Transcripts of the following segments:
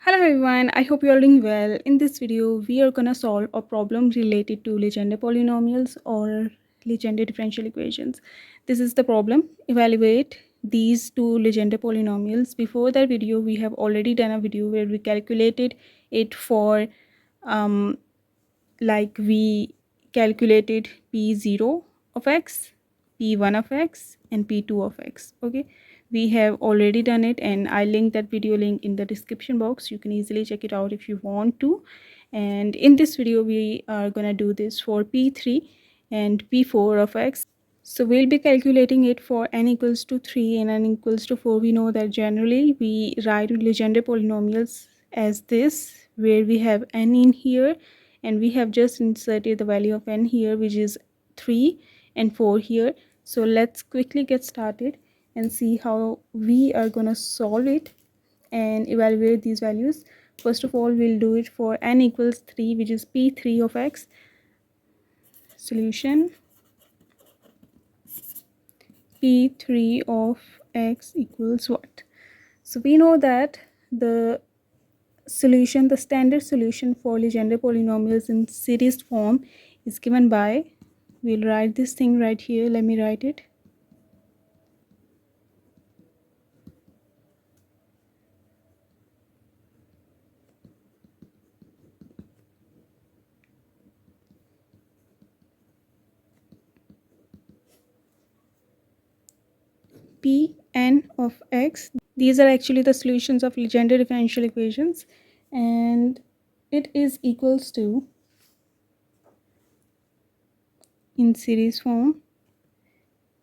Hello everyone, I hope you are doing well. In this video, we are gonna solve a problem related to Legendre polynomials or Legendre differential equations. This is the problem. Evaluate these two Legendre polynomials. Before that video, we have already done a video where we calculated it for like we calculated p0 of x, p1 of x and p2 of x. Okay, we have already done it and I link that video link in the description box. You can easily check it out if you want to. And in this video we are gonna do this for p3 and p4 of x. So we'll be calculating it for n equals to 3 and n equals to 4. We know that generally we write Legendre polynomials as this, where we have n in here and we have just inserted the value of n here, which is 3 and 4 here. So let's quickly get started and see how we are gonna solve it and evaluate these values. First of all, we'll do it for n equals 3, which is p3 of x. Solution: p3 of x equals what? So we know that the standard solution for Legendre polynomials in series form is given by, we'll write this thing right here. Let me write it. Pn of x. These are actually the solutions of Legendre differential equations, and it is equals to, in series form,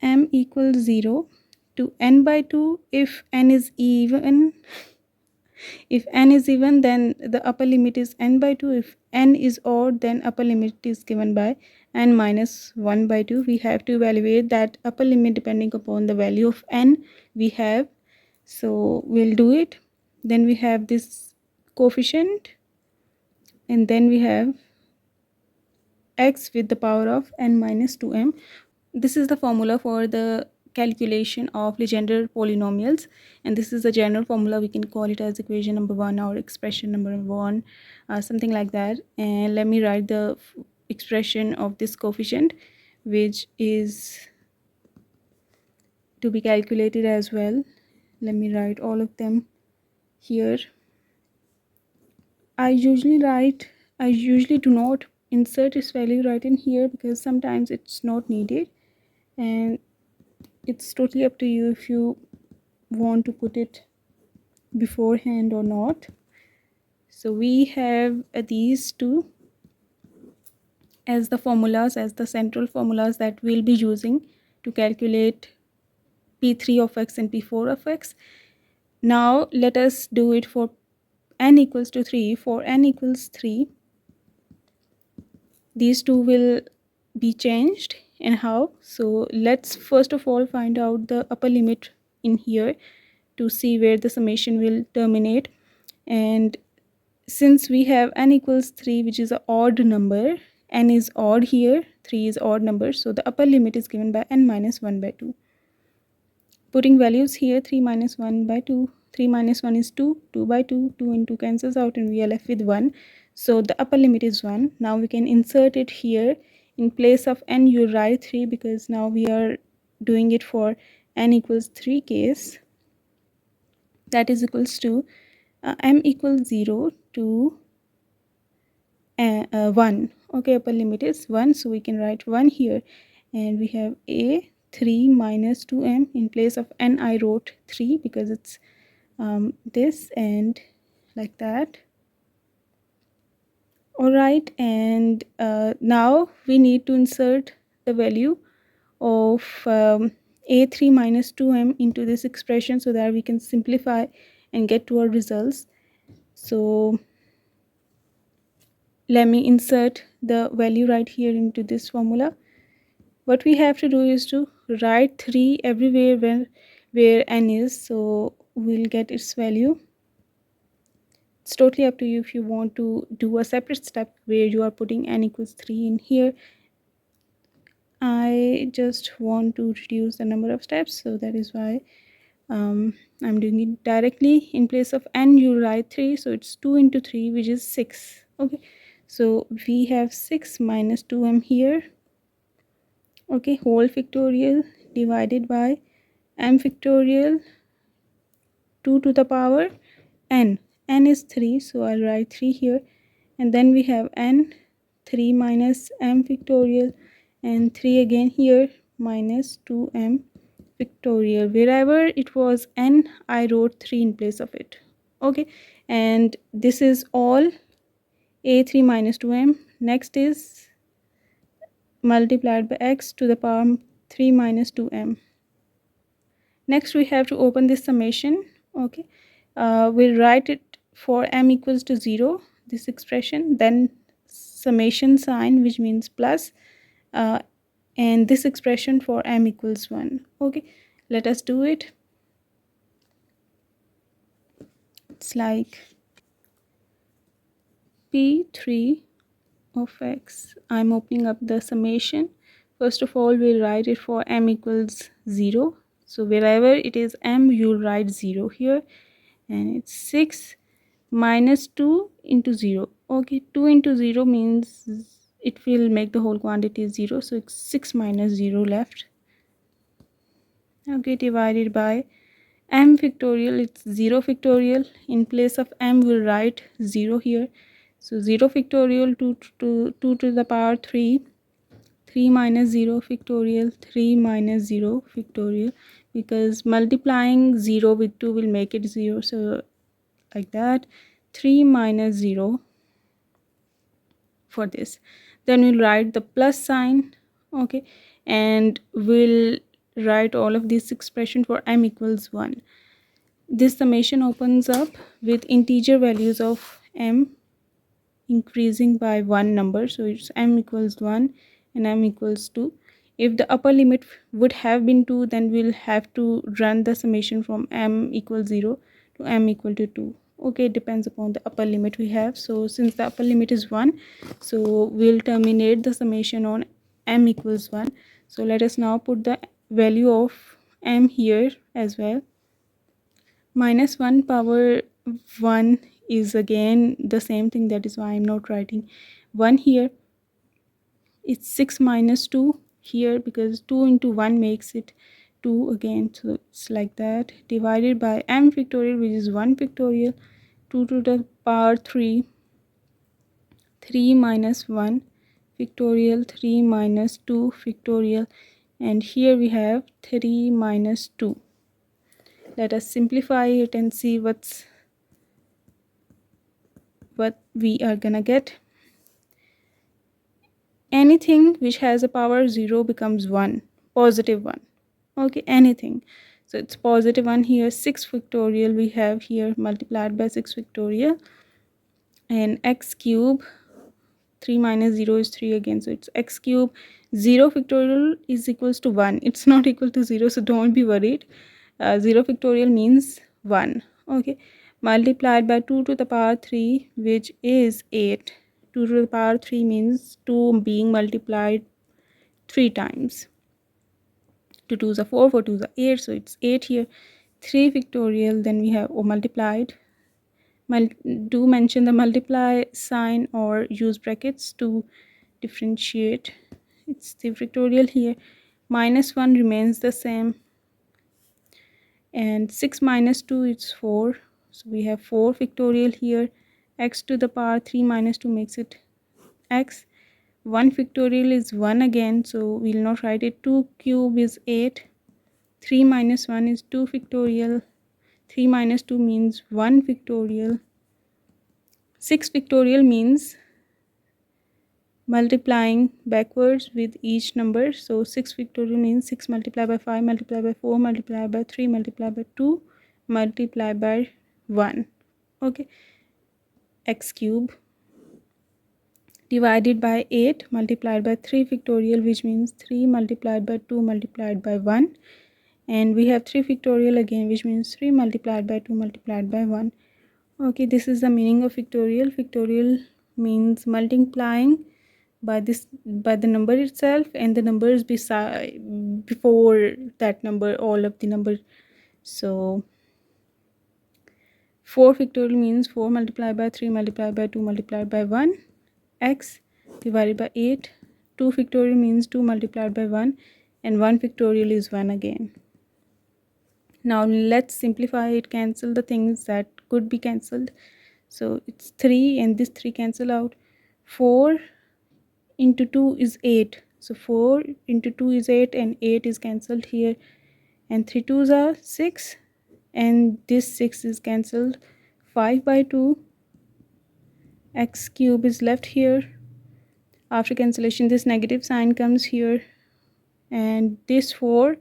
m equals 0 to n by 2 if n is even. If n is even, then the upper limit is n by 2. If n is odd, then upper limit is given by n minus 1 by 2. We have to evaluate that upper limit depending upon the value of n we have. So we'll do it. Then we have this coefficient, and then we have x with the power of n minus 2m. This is the formula for the calculation of Legendre polynomials, and this is the general formula. We can call it as equation number 1 or expression number 1, something like that. And let me write the expression of this coefficient, which is to be calculated as well. Let me write all of them here. I usually do not insert its value right in here because sometimes it's not needed, and it's totally up to you if you want to put it beforehand or not. So we have these two as the formulas, as the central formulas that we'll be using to calculate p3 of x and p4 of x. Now let us do it for n equals to 3. For n equals 3, these two will be changed. And how? So let's first of all find out the upper limit in here to see where the summation will terminate. And since we have n equals 3, which is an odd number, n is odd here, 3 is odd number, so the upper limit is given by n minus 1 by 2. Putting values here, 3 minus 1 by 2, 3 minus 1 is 2, 2 by 2, 2 and 2 cancels out and we are left with 1. So the upper limit is 1. Now we can insert it here. In place of n, you write 3 because now we are doing it for n equals 3 case. That is equals to m equals 0 to 1. Okay, upper limit is 1, so we can write 1 here, and we have a 3 minus 2m. In place of n, I wrote 3 because it's this, and like that. Alright, and now we need to insert the value of a3 minus 2m into this expression so that we can simplify and get to our results. So let me insert the value right here into this formula. What we have to do is to write 3 everywhere where n is, so we'll get its value. It's totally up to you if you want to do a separate step where you are putting n equals 3 in here. I just want to reduce the number of steps, so that is why I'm doing it directly. In place of n you write 3, so it's 2 into 3, which is 6. Okay, so we have 6 minus 2m here. Okay, whole factorial divided by m factorial 2 to the power n. N is 3, so I'll write 3 here, and then we have n, 3 minus m factorial, and 3 again here, minus 2m factorial. Wherever it was n, I wrote 3 in place of it. Okay, and this is all a3 minus 2m. Next is multiplied by x to the power 3 minus 2m. Next we have to open this summation. Okay, we'll write it for m equals to 0, this expression, then summation sign, which means plus, uh, and this expression for m equals 1. Okay, let us do it. It's like p3 of x. I'm opening up the summation. First of all, we'll write it for m equals 0. So wherever it is m, you'll write 0 here, and it's 6 minus 2 into 0. Okay, 2 into 0 means it will make the whole quantity 0, so it's 6 minus 0 left. Okay, divided by m factorial, it's 0 factorial. In place of m, we'll write 0 here, so 0 factorial 2 to the power 3, 3 minus 0 factorial, 3 minus 0 factorial, because multiplying 0 with 2 will make it 0, so like that, 3 minus 0 for this. Then we'll write the plus sign. Okay, and we'll write all of this expression for m equals 1. This summation opens up with integer values of m increasing by one number, so it's m equals 1 and m equals 2. If the upper limit would have been 2, then we'll have to run the summation from m equals 0 to m equal to 2. Okay, it depends upon the upper limit we have. So since the upper limit is 1, so we'll terminate the summation on m equals 1. So let us now put the value of m here as well. Minus 1 power 1 is again the same thing, that is why I'm not writing 1 here. It's 6 minus 2 here, because 2 into 1 makes it 2 again, so it's like that, divided by m factorial, which is 1 factorial, 2 to the power 3, 3 minus 1 factorial, 3 minus 2 factorial, and here we have 3 minus 2. Let us simplify it and see what we are gonna get. Anything which has a power 0 becomes 1, positive 1. Okay, anything. So it's positive 1 here. 6 factorial we have here, multiplied by 6 factorial, and x cube, 3 minus 0 is 3 again, so it's x cube. 0 factorial is equals to 1. It's not equal to 0, so don't be worried. 0 factorial means 1. Okay, multiplied by 2 to the power 3, which is 8. 2 to the power 3 means 2 being multiplied 3 times. 2 2s are 4, 4 2s are 8, so it's 8 here. 3 factorial, then we have multiplied. Do mention the multiply sign or use brackets to differentiate. It's 3 factorial here. Minus 1 remains the same, and 6 minus 2 is 4, so we have 4 factorial here. X to the power 3 minus 2 makes it x. 1 factorial is 1 again, so we'll not write it. 2 cube is 8. 3 minus 1 is 2 factorial. 3 minus 2 means 1 factorial. 6 factorial means multiplying backwards with each number. So 6 factorial means 6 multiplied by 5 multiplied by 4 multiplied by 3 multiplied by 2 multiplied by 1. Okay, x cube divided by 8 multiplied by 3 factorial, which means 3 multiplied by 2 multiplied by 1, and we have 3 factorial again, which means 3 multiplied by 2 multiplied by 1. Okay, this is the meaning of factorial. Factorial means multiplying by the number itself and the numbers beside before that number, all of the numbers. So 4 factorial means 4 multiplied by 3 multiplied by 2 multiplied by 1, x divided by 8. 2 factorial means 2 multiplied by 1, and 1 factorial is 1 again. Now let's simplify it, cancel the things that could be cancelled. So it's 3 and this 3 cancel out. 4 into 2 is 8. So 4 into 2 is 8 and 8 is cancelled here. And 3 2s are 6 and this 6 is cancelled. 5 by 2, x cube is left here. After cancellation this negative sign comes here, and this 4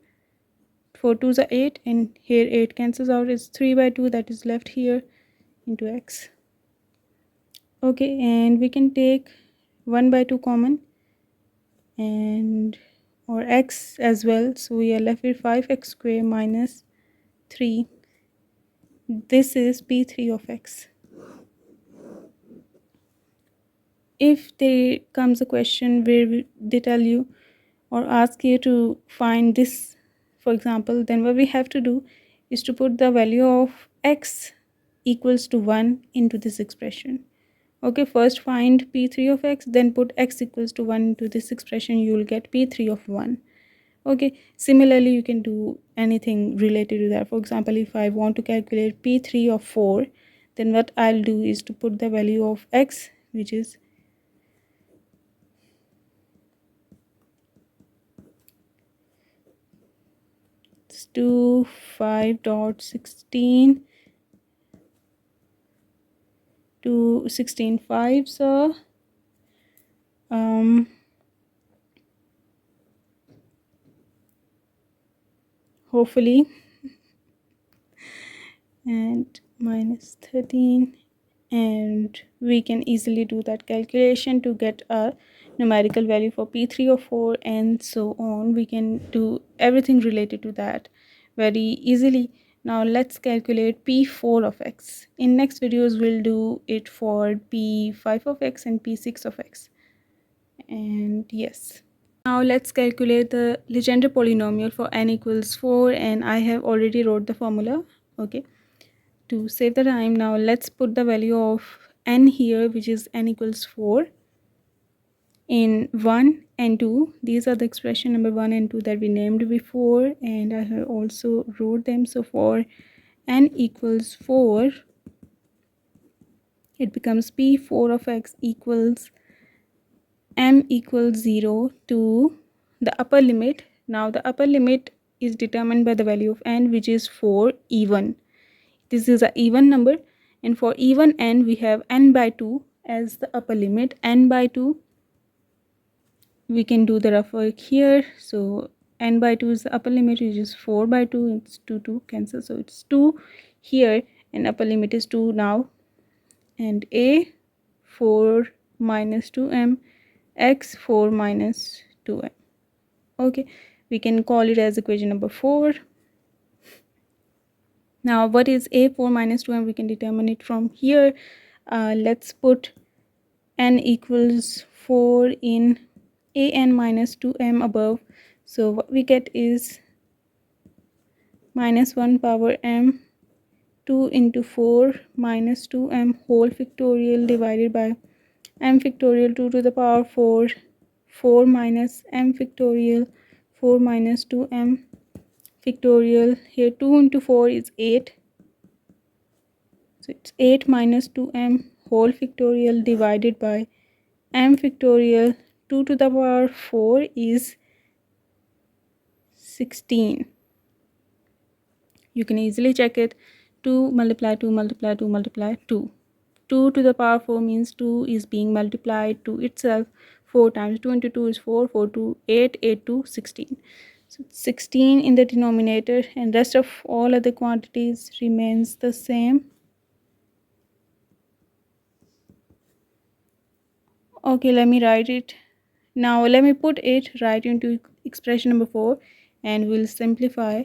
2s are 8 and here 8 cancels out. It's 3 by 2 that is left here into x. Okay, and we can take 1 by 2 common and or x as well, so we are left with 5x square minus 3. This is p3 of x. If there comes a question where they tell you or ask you to find this, for example, then what we have to do is to put the value of x equals to 1 into this expression. Okay, first find p3 of x, then put x equals to 1 into this expression. You will get p3 of 1. Okay, similarly you can do anything related to that. For example, if I want to calculate p3 of 4, then what I'll do is to put the value of x, which is 5.16 to 16 fives are hopefully, and minus 13, and we can easily do that calculation to get a numerical value for p3 of 4 and so on. We can do everything related to that very easily. Now let's calculate p4 of x. In next videos we'll do it for p5 of x and p6 of x. And yes, now let's calculate the Legendre polynomial for n equals 4, and I have already wrote the formula. Okay, to save the time, now let's put the value of n here, which is n equals 4, in 1 and 2. These are the expression number 1 and 2 that we named before, and I have also wrote them. So for n equals 4, it becomes p4 of x equals m equals 0 to the upper limit. Now the upper limit is determined by the value of n, which is 4 even. This is an even number, and for even n we have n by 2 as the upper limit. N by 2, we can do the rough work here. So n by 2 is the upper limit, which is 4 by 2. It's 2 cancel, so it's 2 here, and upper limit is 2 now. And a 4 minus 2m, x 4 minus 2m. Okay, we can call it as equation number 4. Now what is a4 minus 2m? We can determine it from here. Let's put n equals 4 in an minus 2m above. So what we get is minus 1 power m 2 into 4 minus 2m whole factorial divided by m factorial 2 to the power 4, 4 minus m factorial 4 minus 2m factorial. Here 2 into 4 is 8, so it's 8 minus 2m whole factorial divided by m factorial 2 to the power 4 is 16. You can easily check it. 2 multiply 2 multiply 2 multiply 2. 2 to the power 4 means 2 is being multiplied to itself. 4 times 2 into 2 is 4, 4 to 8, 8 to 16. So 16 in the denominator, and rest of all other quantities remains the same. Okay, let me write it. Now let me put it right into expression number 4 and we'll simplify.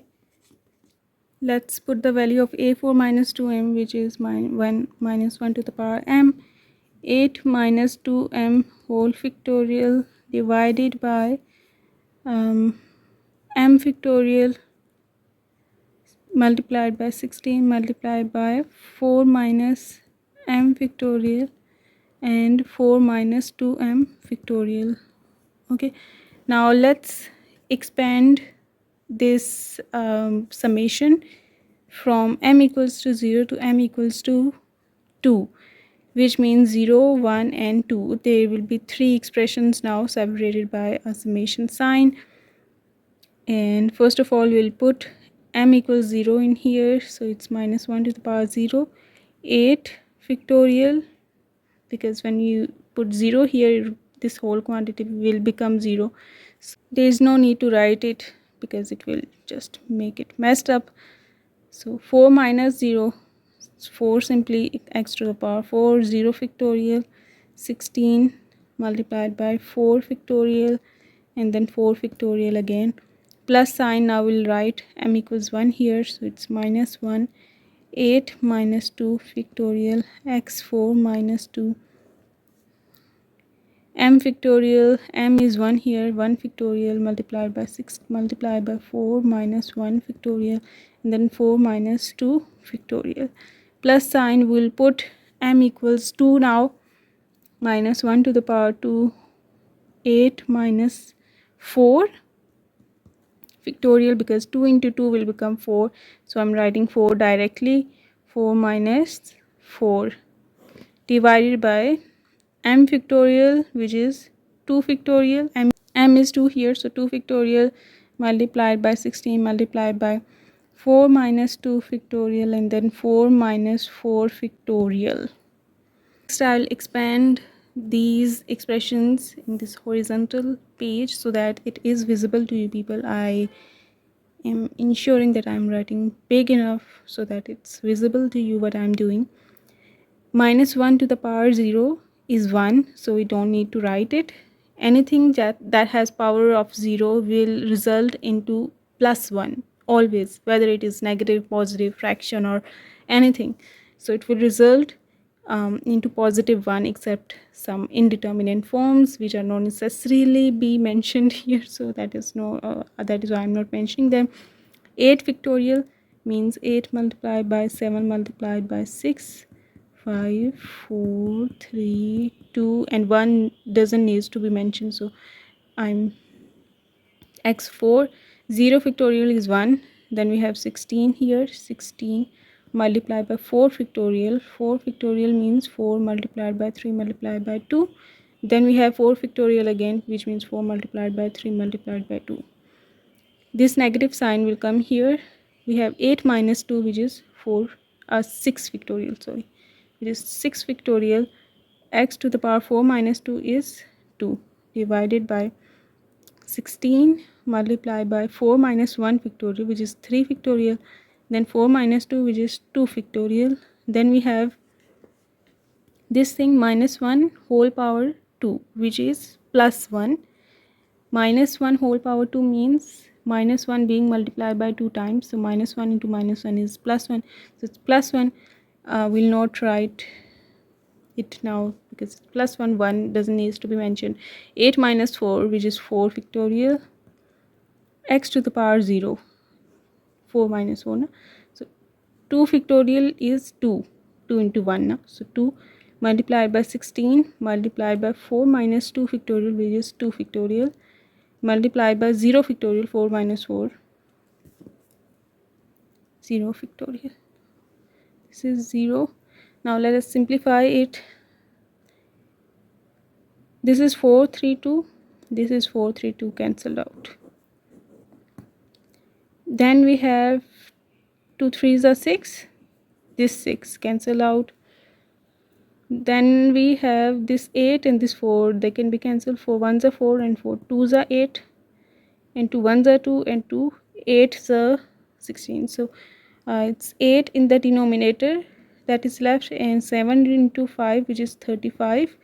Let's put the value of a4 minus 2m, which is 1 minus 1 to the power m. 8 minus 2m whole factorial divided by m factorial multiplied by 16 multiplied by 4 minus m factorial and 4 minus 2m factorial. Okay, now let's expand this summation from m equals to 0 to m equals to 2, which means 0, 1 and 2. There will be three expressions now separated by a summation sign. And first of all, we'll put m equals 0 in here, so it's minus 1 to the power 0, 8 factorial, because when you put 0 here, this whole quantity will become 0. So there is no need to write it because it will just make it messed up. So 4 minus 0, 4 simply x to the power 4, 0 factorial, 16 multiplied by 4 factorial, and then 4 factorial again. Plus sign, now we'll write m equals 1 here, so it's minus 1, 8 minus 2 factorial, x 4 minus 2, m factorial, m is 1 here, 1 factorial multiplied by 6 multiplied by 4 minus 1 factorial, and then 4 minus 2 factorial. Plus sign, we'll put m equals 2 now, minus 1 to the power 2, 8 minus 4 factorial, because 2 into 2 will become 4, so I'm writing 4 directly, 4 minus 4 divided by m factorial, which is 2 factorial, m is 2 here, so 2 factorial multiplied by 16 multiplied by 4 minus 2 factorial, and then 4 minus 4 factorial. Next, I'll expand these expressions in this horizontal page so that it is visible to you people. I am ensuring that I'm writing big enough so that it's visible to you what I'm doing. Minus 1 to the power 0 is 1, so we don't need to write it. Anything that has power of 0 will result into plus 1 always, whether it is negative, positive, fraction or anything. So it will result into positive 1, except some indeterminate forms which are not necessarily be mentioned here, so that is why I'm not mentioning them. 8 factorial means 8 multiplied by 7 multiplied by 6, 5, 4, 3, 2, and 1 doesn't need to be mentioned, so I'm x4. 0 factorial is 1, then we have 16 here, 16 multiplied by 4 factorial. 4 factorial means 4 multiplied by 3 multiplied by 2, then we have 4 factorial again, which means 4 multiplied by 3 multiplied by 2. This negative sign will come here. We have 8 minus 2, which is 6 factorial, sorry, it is 6 factorial. X to the power 4 minus 2 is 2, divided by 16 multiplied by 4 minus 1 factorial, which is 3 factorial, then 4 minus 2, which is 2 factorial. Then we have this thing, minus 1 whole power 2, which is plus 1. Minus 1 whole power 2 means minus 1 being multiplied by 2 times, so minus 1 into minus 1 is plus 1, so it's plus 1. We'll not write it now because plus 1 doesn't need to be mentioned. 8 minus 4, which is 4 factorial, x to the power 0, 4 minus 1, so 2 factorial is 2 into 1 now, so 2 multiplied by 16 multiplied by 4 minus 2 factorial, which is 2 factorial, multiplied by 0 factorial, 4 minus 4, 0 factorial. This is 0. Now let us simplify it. This is 4, 3, 2. This is 4, 3, 2 cancelled out. Then we have 2 3s are 6. This 6 cancel out. Then we have this 8 and this 4. They can be cancelled. 4 1s are 4 and 4 2s are 8. And 2 1s are 2 and 2 8s are 16. So it's 8 in the denominator that is left, and 7 into 5, which is 35,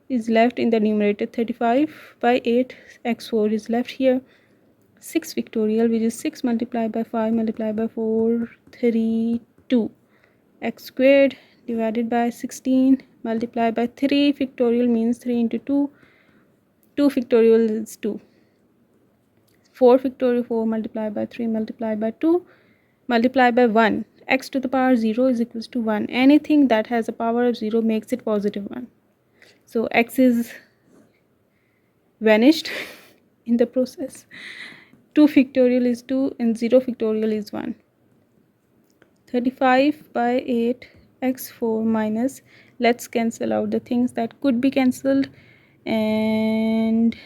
is left in the numerator. 35 by 8, x4 is left here. 6 factorial, which is 6 multiplied by 5 multiplied by 4, 3, 2, x squared, divided by 16 multiplied by 3 factorial means 3 into 2, 2 factorial is 2, 4 factorial, 4 multiplied by 3 multiplied by 2, multiply by 1. X to the power 0 is equals to 1. Anything that has a power of 0 makes it positive 1. So x is vanished in the process. 2 factorial is 2 and 0 factorial is 1. 35 by 8 x4 minus, let's cancel out the things that could be cancelled, and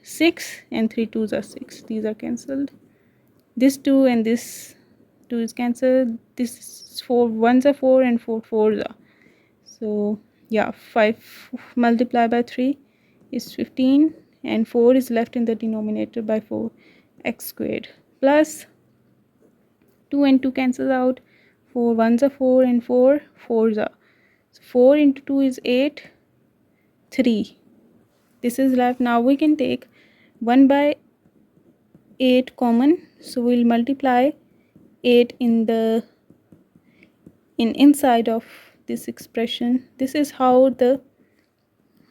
6 and 3 2s are 6, these are cancelled. This 2 and this 2 is cancelled. This 4 1s are 4 and 4 4s are. So yeah, 5 multiplied by 3 is 15 and 4 is left in the denominator by 4, x squared plus 2 and 2 cancels out, 4 1s are 4 and 4 4s are. So 4 into 2 is 8, 3. This is left. Now we can take 1 by 8 common, so we'll multiply 8 in the inside of this expression. This is how the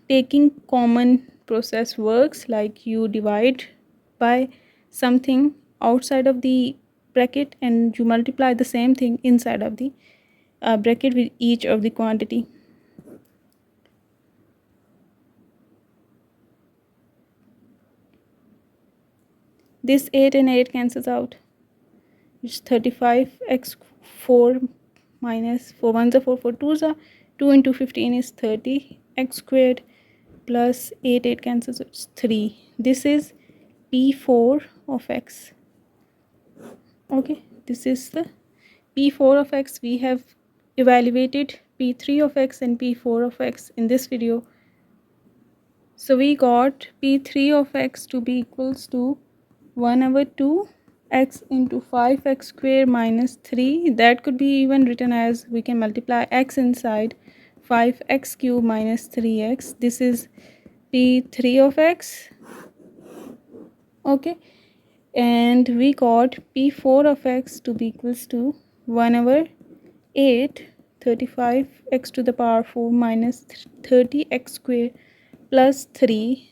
taking common process works, like you divide by something outside of the bracket and you multiply the same thing inside of the bracket with each of the quantity. This 8 and 8 cancels out. It's 35 x4 minus 4 1s are 4 4 2s are 2 into 15 is 30 x squared plus 8 8 cancels, it's 3. This is p4 of x. Okay, this is the p4 of x. We have evaluated p3 of x and p4 of x in this video. So we got p3 of x to be equals to 1 over 2 x into 5x square minus 3. That could be even written as, we can multiply x inside 5x cube minus 3x. This is p3 of x. Okay, and we got p4 of x to be equals to 1 over 8 35 x to the power 4 minus 30 x square plus 3.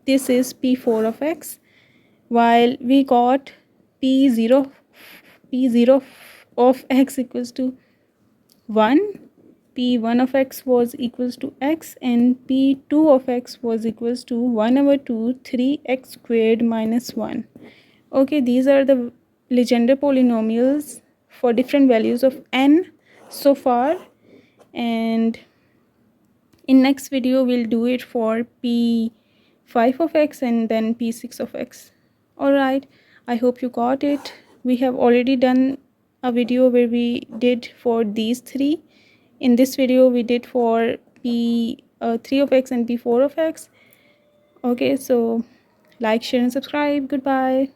This is p4 of x, while we got p0 of x equals to 1, p1 of x was equals to x, and p2 of x was equals to 1 over 2 3x squared minus 1. Okay, these are the Legendre polynomials for different values of n so far, and in next video we'll do it for p5 of x and then p6 of x. Alright, I hope you got it. We have already done a video where we did for these three. In this video we did for p3 of x and p4 of x. Okay, so like, share and subscribe. Goodbye.